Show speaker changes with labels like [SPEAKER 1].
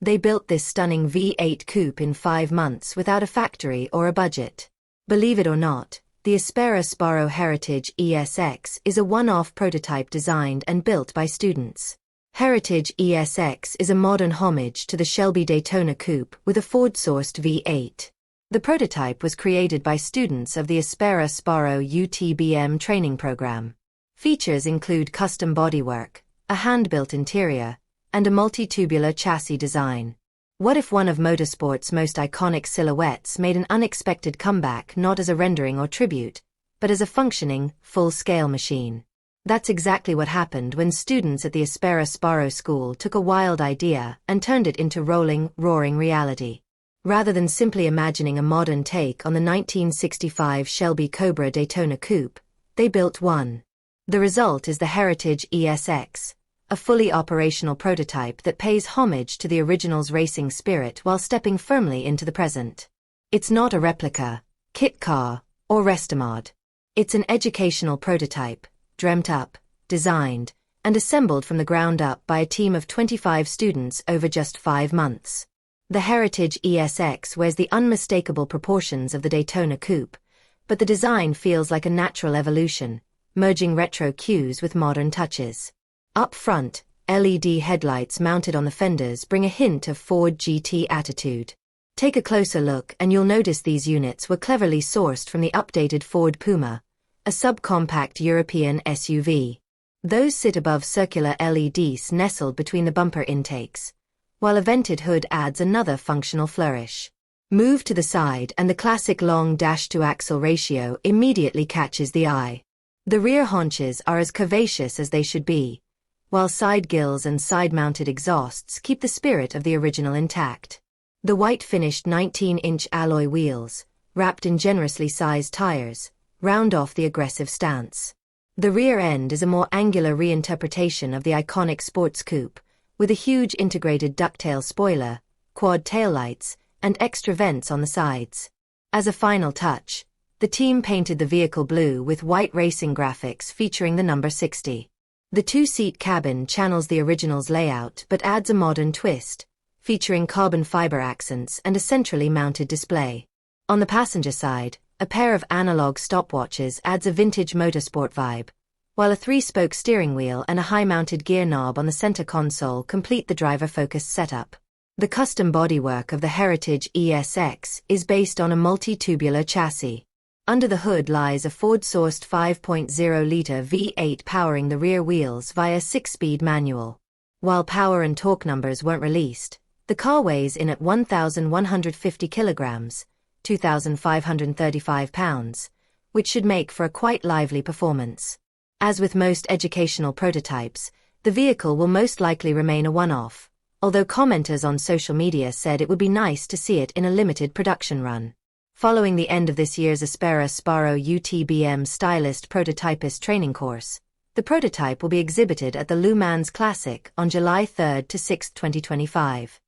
[SPEAKER 1] They built this stunning V8 coupe in 5 months without a factory or a budget. Believe it or not, the Espera Sbarro Heritage ESX is a one-off prototype designed and built by students. Heritage ESX is a modern homage to the Shelby Daytona Coupe with a Ford-sourced V8. The prototype was created by students of the Espera Sbarro UTBM training program. Features include custom bodywork, a hand-built interior, and a multi-tubular chassis design. What if one of motorsport's most iconic silhouettes made an unexpected comeback, not as a rendering or tribute, but as a functioning, full-scale machine? That's exactly what happened when students at the Espera Sbarro school took a wild idea and turned it into rolling, roaring reality. Rather than simply imagining a modern take on the 1965 Shelby Cobra Daytona Coupe, they built one. The result is the Heritage ESX, a fully operational prototype that pays homage to the original's racing spirit while stepping firmly into the present. It's not a replica, kit car, or restomod. It's an educational prototype, dreamt up, designed, and assembled from the ground up by a team of 25 students over just 5 months. The Heritage ESX wears the unmistakable proportions of the Daytona Coupe, but the design feels like a natural evolution, merging retro cues with modern touches. Up front, LED headlights mounted on the fenders bring a hint of Ford GT attitude. Take a closer look and you'll notice these units were cleverly sourced from the updated Ford Puma, a subcompact European SUV. Those sit above circular LEDs nestled between the bumper intakes, while a vented hood adds another functional flourish. Move to the side and the classic long dash-to-axle ratio immediately catches the eye. The rear haunches are as curvaceous as they should be, while side gills and side-mounted exhausts keep the spirit of the original intact. The white-finished 19-inch alloy wheels, wrapped in generously sized tires, round off the aggressive stance. The rear end is a more angular reinterpretation of the iconic sports coupe, with a huge integrated ducktail spoiler, quad taillights, and extra vents on the sides. As a final touch, the team painted the vehicle blue with white racing graphics featuring the number 60. The 2-seat cabin channels the original's layout but adds a modern twist, featuring carbon fiber accents and a centrally mounted display. On the passenger side, a pair of analog stopwatches adds a vintage motorsport vibe, while a 3-spoke steering wheel and a high-mounted gear knob on the center console complete the driver-focused setup. The custom bodywork of the Heritage ESX is based on a multi-tubular chassis. Under the hood lies a Ford-sourced 5.0-liter V8 powering the rear wheels via 6-speed manual. While power and torque numbers weren't released, the car weighs in at 1,150 kilograms, 2,535 pounds, which should make for a quite lively performance. As with most educational prototypes, the vehicle will most likely remain a one-off, although commenters on social media said it would be nice to see it in a limited production run. Following the end of this year's Espera Sbarro UTBM Stylist Prototypist training course, the prototype will be exhibited at the Le Mans Classic on July 3 to 6, 2025.